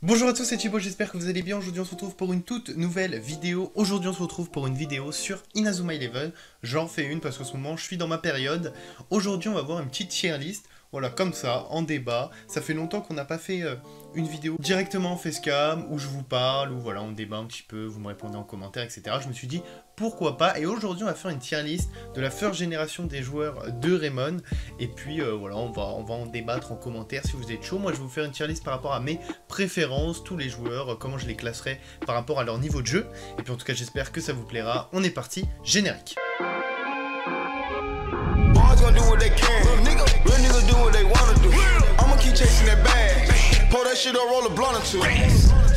Bonjour à tous, c'est Thibaut, j'espère que vous allez bien. Aujourd'hui on se retrouve pour une toute nouvelle vidéo. Aujourd'hui on se retrouve pour une vidéo sur Inazuma Eleven. J'en fais une parce qu'en ce moment je suis dans ma période. Aujourd'hui on va voir une petite tier list. Voilà, comme ça, en débat. Ça fait longtemps qu'on n'a pas fait une vidéo directement en facecam, où je vous parle, où voilà, on débat un petit peu, vous me répondez en commentaire, etc. Je me suis dit, pourquoi pas. Et aujourd'hui, on va faire une tier list de la first génération des joueurs de Raymond. Et puis, voilà, on va en débattre en commentaire si vous êtes chaud. Moi, je vais vous faire une tier list par rapport à mes préférences, tous les joueurs, comment je les classerai par rapport à leur niveau de jeu. Et puis, en tout cas, j'espère que ça vous plaira. On est parti, générique. Gonna do what they can. Real niggas do what they wanna do. I'ma keep chasing that bag. Pour that shit or roll a blunt or two.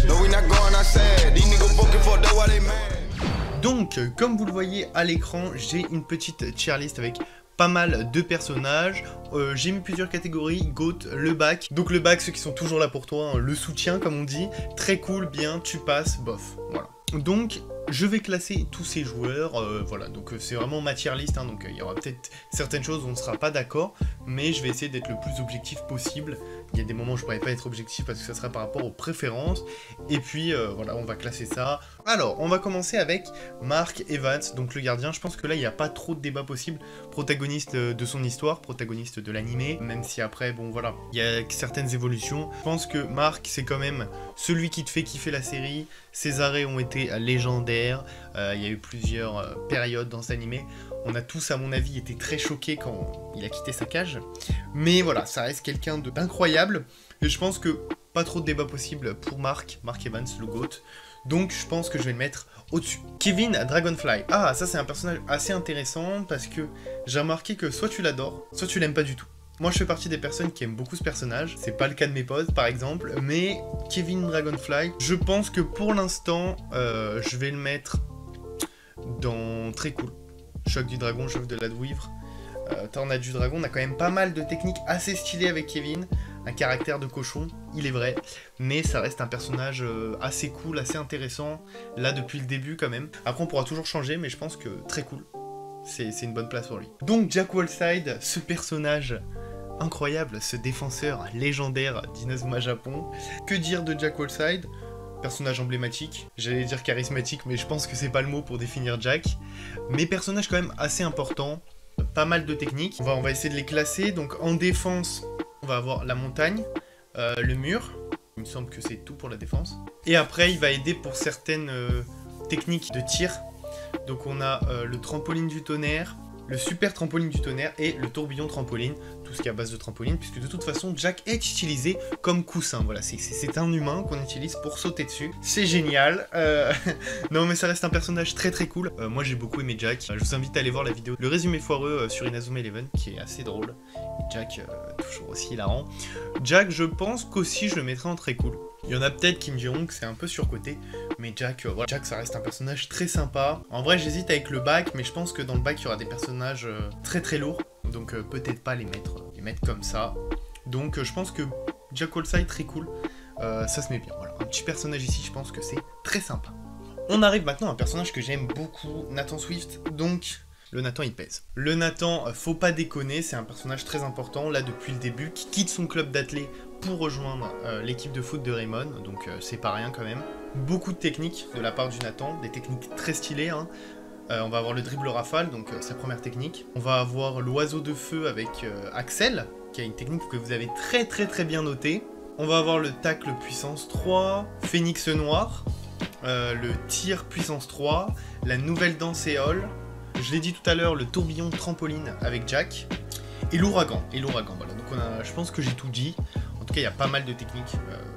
No, we not going outside. These niggas fucking for that why they mad. Donc, comme vous le voyez à l'écran, j'ai une petite tier list avec pas mal de personnages. J'ai mis plusieurs catégories. GOAT, le bac. Donc le bac, ceux qui sont toujours là pour toi, hein, le soutien comme on dit. Très cool, bien, tu passes, bof. Voilà. Donc, je vais classer tous ces joueurs, voilà, donc c'est vraiment ma tier list, hein, donc il y aura peut-être certaines choses où on ne sera pas d'accord, mais je vais essayer d'être le plus objectif possible. Il y a des moments où je ne pourrais pas être objectif parce que ça sera par rapport aux préférences, et puis voilà, on va classer ça. Alors, on va commencer avec Mark Evans, donc le gardien. Je pense que là, il n'y a pas trop de débat possible. Protagoniste de son histoire, protagoniste de l'animé, même si après, bon voilà, il y a certaines évolutions. Je pense que Mark, c'est quand même celui qui te fait kiffer la série. Ses arrêts ont été légendaires. Il y a eu plusieurs périodes dans cet animé. On a tous, à mon avis, été très choqués quand il a quitté sa cage. Mais voilà, ça reste quelqu'un d'incroyable. Et je pense que pas trop de débat possible pour Mark Evans, le GOAT. Donc je pense que je vais le mettre au-dessus. Kevin Dragonfly. Ah, ça c'est un personnage assez intéressant parce que j'ai remarqué que soit tu l'adores, soit tu l'aimes pas du tout. Moi je fais partie des personnes qui aiment beaucoup ce personnage, c'est pas le cas de mes potes par exemple, mais Kevin Dragonfly, je pense que pour l'instant, je vais le mettre dans très cool. Choc du dragon, choc de la Douivre, tornade du dragon, on a quand même pas mal de techniques assez stylées avec Kevin, un caractère de cochon, il est vrai, mais ça reste un personnage assez cool, assez intéressant, là depuis le début quand même. Après on pourra toujours changer, mais je pense que très cool, c'est une bonne place pour lui. Donc Jack Wallside, ce personnage incroyable, ce défenseur légendaire d'Inazuma Japon. Que dire de Jack Wallside? Personnage emblématique, j'allais dire charismatique, mais je pense que c'est pas le mot pour définir Jack. Mais personnage quand même assez important, pas mal de techniques. On va essayer de les classer. Donc en défense, on va avoir la montagne, le mur. Il me semble que c'est tout pour la défense. Et après, il va aider pour certaines techniques de tir. Donc on a le trampoline du tonnerre, le super trampoline du tonnerre et le tourbillon trampoline, tout ce qui est à base de trampoline, puisque de toute façon Jack est utilisé comme coussin, voilà, c'est un humain qu'on utilise pour sauter dessus, c'est génial, non mais ça reste un personnage très très cool, moi j'ai beaucoup aimé Jack, je vous invite à aller voir la vidéo, le résumé foireux sur Inazuma Eleven, qui est assez drôle, et Jack, toujours aussi hilarant. Jack, je pense qu'aussi je le mettrai en très cool. Il y en a peut-être qui me diront que c'est un peu surcoté, mais Jack, voilà. Jack, ça reste un personnage très sympa. En vrai, j'hésite avec le bac, mais je pense que dans le bac, il y aura des personnages très très lourds, donc peut-être pas les mettre comme ça. Donc je pense que Jack Wallside, très cool, ça se met bien. Voilà, un petit personnage ici, je pense que c'est très sympa. On arrive maintenant à un personnage que j'aime beaucoup, Nathan Swift, donc... Le Nathan il pèse. Le Nathan, faut pas déconner, c'est un personnage très important, là depuis le début, qui quitte son club d'athlètes pour rejoindre l'équipe de foot de Raymond, donc c'est pas rien quand même. Beaucoup de techniques de la part du Nathan, des techniques très stylées, hein. On va avoir le dribble rafale, donc sa première technique. On va avoir l'oiseau de feu avec Axel, qui a une technique que vous avez très bien notée. On va avoir le tacle puissance 3, Phénix noir, le tir puissance 3, la nouvelle danse éole. Je l'ai dit tout à l'heure, le tourbillon trampoline avec Jack, et l'ouragan, voilà, donc je pense que j'ai tout dit. En tout cas, il y a pas mal de techniques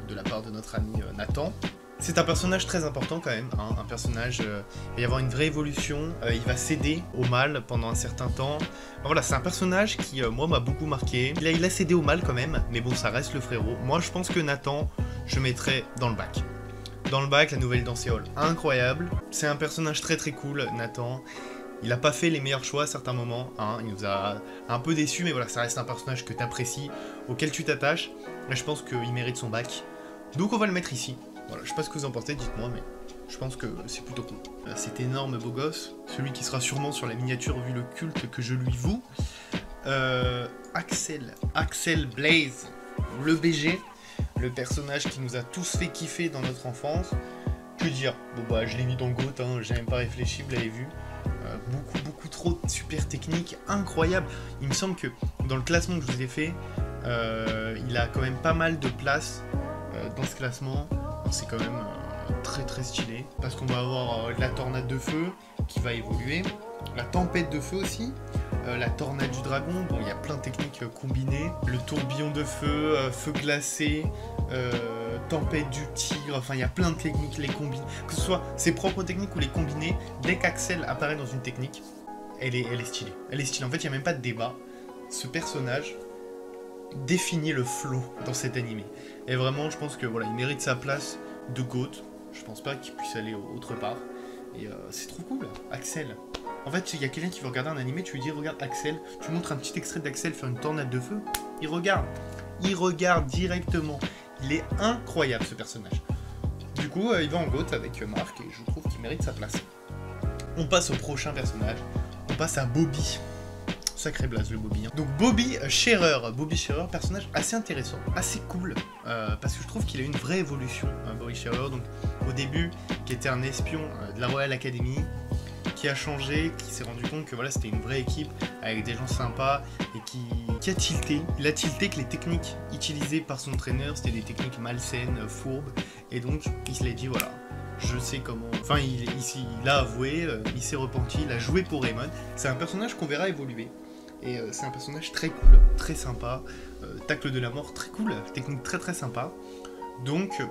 de la part de notre ami Nathan. C'est un personnage très important quand même, hein, un personnage, il va y avoir une vraie évolution, il va céder au mal pendant un certain temps. Voilà, c'est un personnage qui, moi, m'a beaucoup marqué. Il a cédé au mal quand même, mais bon, ça reste le frérot. Moi, je pense que Nathan, je mettrais dans le bac. Dans le bac, la nouvelle danséole, incroyable. C'est un personnage très cool, Nathan. Il a pas fait les meilleurs choix à certains moments, hein, il nous a un peu déçus, mais voilà, ça reste un personnage que tu apprécies, auquel tu t'attaches, et je pense qu'il mérite son bac. Donc on va le mettre ici. Voilà, je sais pas ce que vous en pensez, dites-moi, mais je pense que c'est plutôt cool. Cet énorme beau gosse, celui qui sera sûrement sur la miniature vu le culte que je lui voue. Axel Blaze, le BG, le personnage qui nous a tous fait kiffer dans notre enfance. Que dire? Bon bah je l'ai mis dans le GOAT, hein, j'ai même pas réfléchi, vous l'avez vu. Beaucoup trop de super techniques, incroyable. Il me semble que dans le classement que je vous ai fait, il a quand même pas mal de place dans ce classement. C'est quand même très stylé, parce qu'on va avoir la tornade de feu qui va évoluer, la tempête de feu aussi, la tornade du dragon, bon il y a plein de techniques combinées, le tourbillon de feu, feu glacé, tempête du tigre, enfin il y a plein de techniques, les combiner, que ce soit ses propres techniques ou les combiner. Dès qu'Axel apparaît dans une technique, elle est stylée, en fait il n'y a même pas de débat, ce personnage définit le flow dans cet animé, et vraiment je pense que voilà, il mérite sa place de GOAT. Je pense pas qu'il puisse aller autre part, et c'est trop cool, Axel. En fait, il y a quelqu'un qui veut regarder un animé, tu lui dis regarde Axel, tu montres un petit extrait d'Axel faire une tornade de feu, il regarde directement. Il est incroyable ce personnage. Du coup, il va en GOAT avec Marc, et je trouve qu'il mérite sa place. On passe au prochain personnage, on passe à Bobby. Sacré blaze le Bobby. Hein. Donc Bobby Scherer, personnage assez intéressant, assez cool, parce que je trouve qu'il a une vraie évolution, Bobby Scherer. Donc au début, qui était un espion de la Royal Academy, qui a changé, qui s'est rendu compte que voilà, c'était une vraie équipe avec des gens sympas, et qui a tilté. Il a tilté que les techniques utilisées par son entraîneur, c'était des techniques malsaines, fourbes, et donc il se l'est dit voilà, je sais comment. Enfin, il a avoué, il s'est repenti, il a joué pour Raymond. C'est un personnage qu'on verra évoluer. Et c'est un personnage très cool, très sympa, tacle de la mort très cool, technique très sympa. Donc,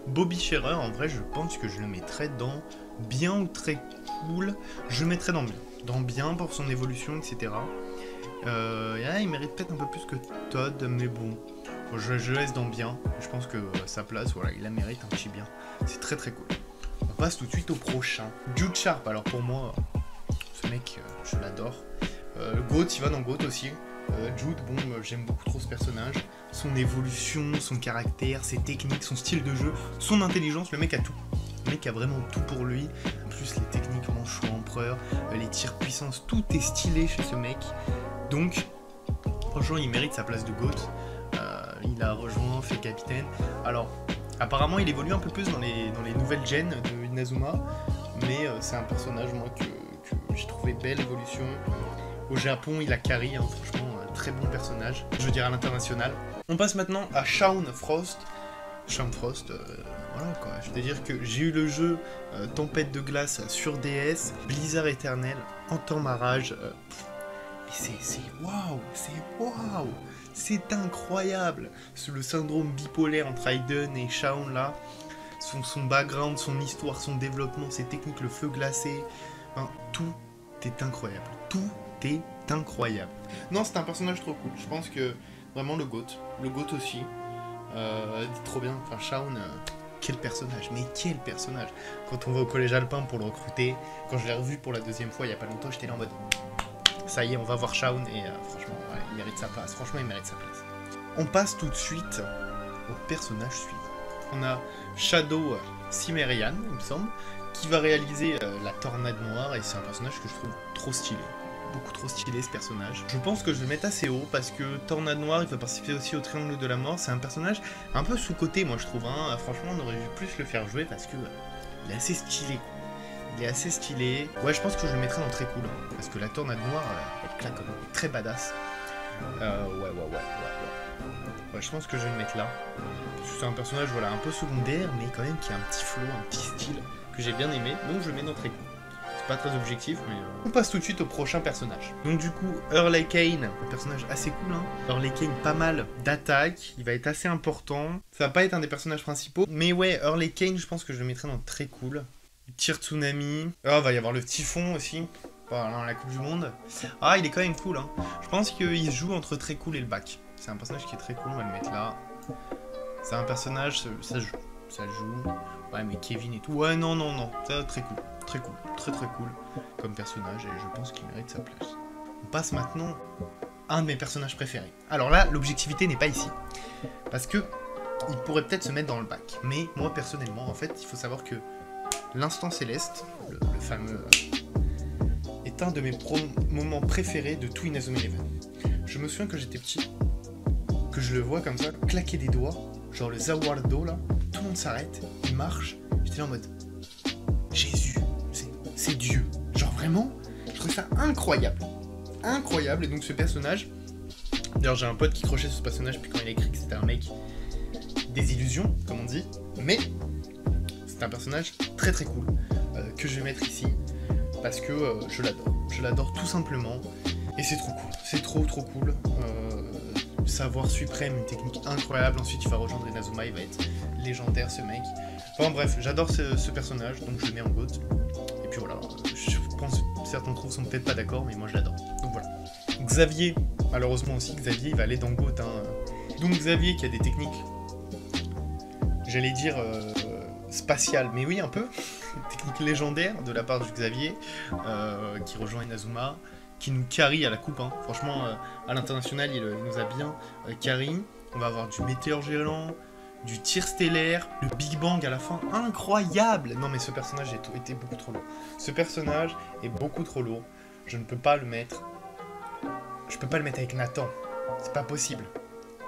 Bobby Scherer, en vrai, je pense que je le mettrais dans bien ou très cool. Je le mettrais dans bien pour son évolution, etc. Il mérite peut-être un peu plus que Todd, mais bon, je laisse dans bien. Je pense que sa place, voilà, il la mérite un petit bien. C'est très cool. On passe tout de suite au prochain. Jude Sharp, alors pour moi, ce mec, je l'adore. GOAT, il va dans GOAT aussi. Jude, bon, j'aime beaucoup trop ce personnage. Son évolution, son caractère, ses techniques, son style de jeu, son intelligence, le mec a tout. Le mec a vraiment tout pour lui. En plus, les techniques manchot empereur, les tirs puissance, tout est stylé chez ce mec. Donc, franchement, il mérite sa place de GOAT. Il a rejoint, fait capitaine. Alors, apparemment, il évolue un peu plus dans les nouvelles gens de Inazuma. Mais c'est un personnage, moi, que j'ai trouvé belle évolution. Au Japon, il a carry, hein, franchement, un très bon personnage, je veux dire à l'international. On passe maintenant à Shaun Frost. Shaun Frost, voilà quoi, je veux dire que j'ai eu le jeu Tempête de glace sur DS, Blizzard éternel, Entends ma rage, et c'est waouh, c'est incroyable. Le syndrome bipolaire entre Aiden et Shaun là, son background, son histoire, son développement, ses techniques, le feu glacé, hein, tout est incroyable, tout est incroyable. Non, c'est un personnage trop cool. Je pense que vraiment le GOAT aussi. Dit trop bien. Enfin, Shaun, quel personnage, mais quel personnage. Quand on va au collège alpin pour le recruter, quand je l'ai revu pour la deuxième fois il y a pas longtemps, j'étais là en mode ça y est, on va voir Shaun et franchement, ouais, il mérite sa place. Franchement, il mérite sa place. On passe tout de suite au personnage suivant. On a Shadow Cimmerian, il me semble, qui va réaliser la tornade noire, et c'est un personnage que je trouve trop stylé. Beaucoup trop stylé ce personnage. Je pense que je vais le mettre assez haut parce que Tornade Noire, il va participer aussi au Triangle de la Mort. C'est un personnage un peu sous-coté, moi je trouve. Hein. Franchement, on aurait dû plus le faire jouer parce que il est assez stylé. Il est assez stylé. Ouais, je pense que je le mettrais dans très cool. Hein, parce que la Tornade Noire, elle claque comme très badass. Ouais, je pense que je vais le mettre là. Parce que c'est un personnage voilà, un peu secondaire, mais quand même qui a un petit flow, un petit style que j'ai bien aimé. Donc je le mets dans très cool. Pas très objectif, mais on passe tout de suite au prochain personnage. Donc du coup, Hurley Kane, un personnage assez cool, hein. Hurley Kane, pas mal d'attaques, il va être assez important. Ça va pas être un des personnages principaux, mais ouais, Hurley Kane, je pense que je le mettrais dans très cool. Tir Tsunami, il va y avoir le Typhon aussi, dans la Coupe du Monde. Ah, il est quand même cool, hein. Je pense qu'il se joue entre très cool et le bac. C'est un personnage qui est très cool, on va le mettre là. C'est un personnage, ça joue. Ouais, mais Kevin et tout, ouais, non, ça très cool. Très cool comme personnage, et je pense qu'il mérite sa place. On passe maintenant à un de mes personnages préférés. Alors là, l'objectivité n'est pas ici, parce que il pourrait peut-être se mettre dans le bac. Mais moi personnellement, en fait, il faut savoir que l'Instant Céleste, le fameux, est un de mes moments préférés de tout Inazuma Eleven. Je me souviens que j'étais petit, que je le vois comme ça, claquer des doigts, genre le Zawardo là, tout le monde s'arrête, il marche, j'étais là en mode Jésus, c'est Dieu. Genre vraiment, je trouvais ça incroyable. Incroyable, et donc ce personnage, d'ailleurs j'ai un pote qui crochait sur ce personnage, puis quand il a écrit que c'était un mec des illusions, comme on dit, mais c'est un personnage très très cool, que je vais mettre ici, parce que je l'adore tout simplement, et c'est trop cool, c'est trop cool, savoir suprême, une technique incroyable, ensuite il va rejoindre Inazuma, il va être légendaire ce mec, enfin bref, j'adore ce personnage, donc je le mets en GOAT, et puis voilà, je pense que certains d'entre vous sont peut-être pas d'accord, mais moi je l'adore, donc voilà. Xavier, malheureusement aussi, Xavier il va aller dans GOAT, hein. Donc Xavier qui a des techniques, j'allais dire spatiales, mais oui un peu, technique légendaire de la part du Xavier, qui rejoint Inazuma, qui nous carry à la coupe, hein. Franchement à l'international il nous a bien carry, on va avoir du météore géant, du tir stellaire, le Big Bang à la fin, incroyable. Non mais ce personnage était beaucoup trop lourd, ce personnage est beaucoup trop lourd, je ne peux pas le mettre, avec Nathan, c'est pas possible.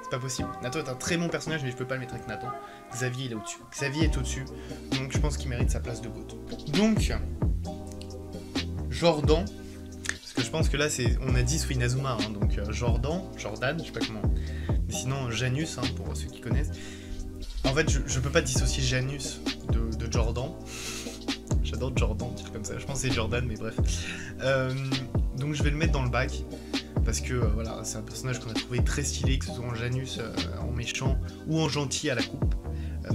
Pas possible. Nathan est un très bon personnage, mais je peux pas le mettre avec Nathan. Xavier, il est au-dessus. Xavier est au-dessus, donc je pense qu'il mérite sa place de GOAT. Donc, Jordan, parce que je pense que là, on a dit sous Inazuma, hein, donc Jordan, je sais pas comment. Mais sinon, Janus, hein, pour ceux qui connaissent. En fait, je peux pas dissocier Janus de Jordan. J'adore Jordan, dire comme ça. Je pense que c'est Jordan, mais bref. Donc, je vais le mettre dans le bac. Parce que voilà, c'est un personnage qu'on a trouvé très stylé, que ce soit en Janus, en méchant ou en gentil à la coupe.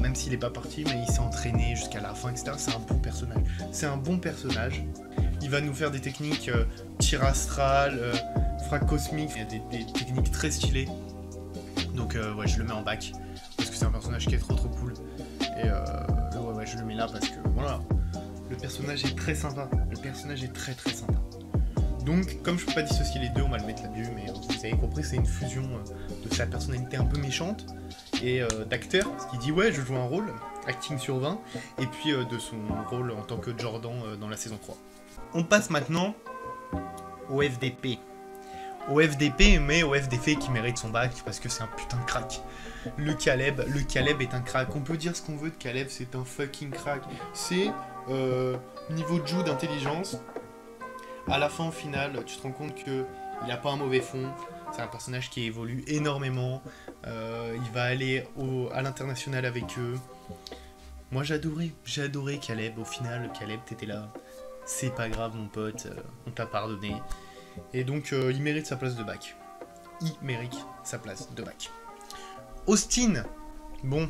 Même s'il n'est pas parti, mais il s'est entraîné jusqu'à la fin, etc. C'est un bon personnage. C'est un bon personnage. Il va nous faire des techniques tir astral, frappe cosmique. Il y a des techniques très stylées. Donc ouais, je le mets en bac. Parce que c'est un personnage qui est trop cool. Et ouais, je le mets là parce que voilà. Le personnage est très sympa. Le personnage est très sympa. Donc, comme je peux pas dissocier les deux, on va le mettre là-dessus, mais vous avez compris, c'est une fusion de sa personnalité un peu méchante et d'acteur, parce qu'il dit ouais, je joue un rôle, acting sur 20, et puis de son rôle en tant que Jordan dans la saison 3. On passe maintenant au FDP. Au FDP, mais au FDP qui mérite son bac, parce que c'est un putain de crack. Le Caleb est un crack. On peut dire ce qu'on veut de Caleb, c'est un fucking crack. C'est niveau de jeu d'intelligence. À la fin, au final, tu te rends compte qu'il n'a pas un mauvais fond. C'est un personnage qui évolue énormément. Il va aller à l'international avec eux. Moi, j'ai adoré Caleb. Au final, Caleb, t'étais là. C'est pas grave, mon pote. On t'a pardonné. Et donc, il mérite sa place de bac. Austin. Bon,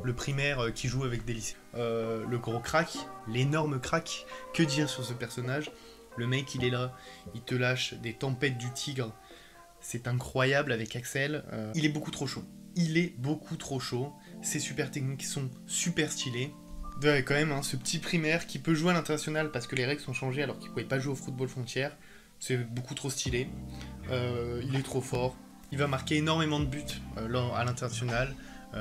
le primaire qui joue avec des lycéens. Le gros crack, l'énorme crack. Que dire sur ce personnage ? Le mec, il est là, il te lâche des tempêtes du tigre. C'est incroyable avec Axel. Il est beaucoup trop chaud. Ses super techniques sont super stylées. Ouais, quand même, hein, ce petit primaire qui peut jouer à l'international parce que les règles sont changées alors qu'il ne pouvait pas jouer au football frontière. C'est beaucoup trop stylé. Il est trop fort. Il va marquer énormément de buts à l'international.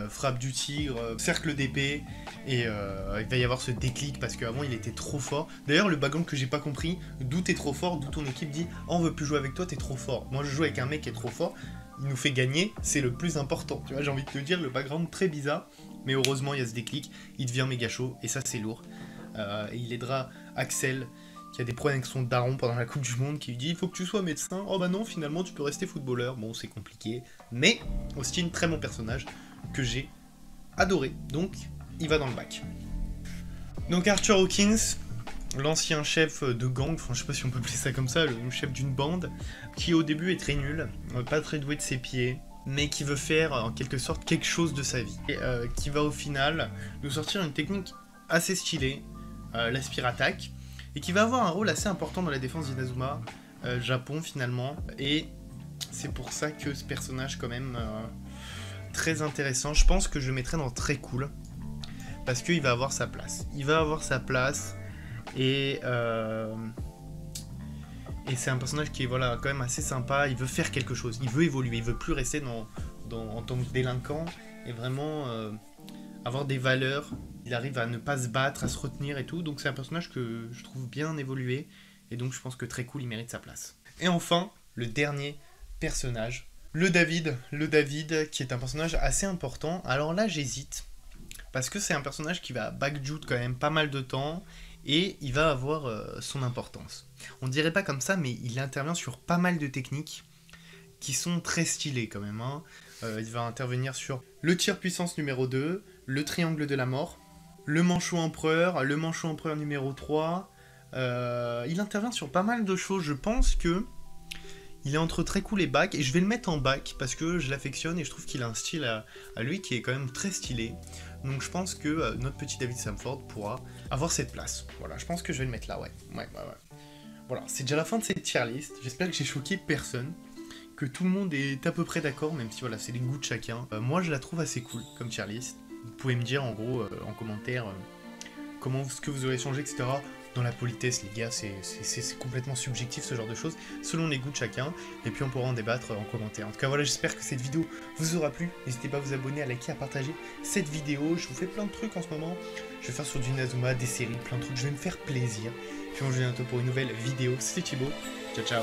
Frappe du tigre, cercle d'épée, et il va y avoir ce déclic parce qu'avant il était trop fort. D'ailleurs, le background que j'ai pas compris, d'où t'es trop fort, d'où ton équipe dit oh, on veut plus jouer avec toi, t'es trop fort. Moi je joue avec un mec qui est trop fort, il nous fait gagner, c'est le plus important. Tu vois, j'ai envie de te dire, le background très bizarre, mais heureusement il y a ce déclic, il devient méga chaud, et ça c'est lourd. Et il aidera Axel, qui a des problèmes avec son daron pendant la Coupe du Monde, qui lui dit il faut que tu sois médecin. Oh bah non, finalement tu peux rester footballeur. Bon, c'est compliqué, mais Austin, très bon personnage que j'ai adoré, donc il va dans le bac. Donc Arthur Hawkins, l'ancien chef de gang, enfin je sais pas si on peut appeler ça comme ça, le chef d'une bande, qui au début est très nul, pas très doué de ses pieds, mais qui veut faire en quelque sorte quelque chose de sa vie, et qui va au final nous sortir une technique assez stylée, l'aspire-attaque, et qui va avoir un rôle assez important dans la défense d'Inazuma, Japon finalement, et c'est pour ça que ce personnage quand même très intéressant, je pense que je le mettrai dans très cool, parce qu'il va avoir sa place. Et c'est un personnage qui est voilà, quand même assez sympa, il veut faire quelque chose, il veut évoluer, il veut plus rester en tant que délinquant, et vraiment avoir des valeurs, il arrive à ne pas se battre, à se retenir et tout, donc c'est un personnage que je trouve bien évolué, et donc je pense que très cool, il mérite sa place. Et enfin, le dernier personnage, Le David qui est un personnage assez important. Alors là j'hésite, parce que c'est un personnage qui va backjout quand même pas mal de temps, et il va avoir son importance. On dirait pas comme ça, mais il intervient sur pas mal de techniques qui sont très stylées quand même, hein. Il va intervenir sur le tir puissance numéro 2, le triangle de la mort, le manchot empereur numéro 3. Il intervient sur pas mal de choses. Je pense que il est entre très cool et back, et je vais le mettre en back parce que je l'affectionne et je trouve qu'il a un style à lui qui est quand même très stylé. Donc je pense que notre petit David Samford pourra avoir cette place. Voilà, je pense que je vais le mettre là, ouais. Voilà, c'est déjà la fin de cette tier list. J'espère que j'ai choqué personne, que tout le monde est à peu près d'accord, même si voilà, c'est les goûts de chacun. Moi, je la trouve assez cool comme tier list. Vous pouvez me dire en gros, en commentaire, ce que vous aurez changé, etc. Dans la politesse, les gars, c'est complètement subjectif ce genre de choses, selon les goûts de chacun, et puis on pourra en débattre en commentaire. En tout cas, voilà, j'espère que cette vidéo vous aura plu. N'hésitez pas à vous abonner, à liker, à partager cette vidéo. Je vous fais plein de trucs en ce moment. Je vais faire sur du Inazuma, des séries, plein de trucs. Je vais me faire plaisir. Puis on se dit bientôt pour une nouvelle vidéo. C'était Thibaut. Ciao, ciao.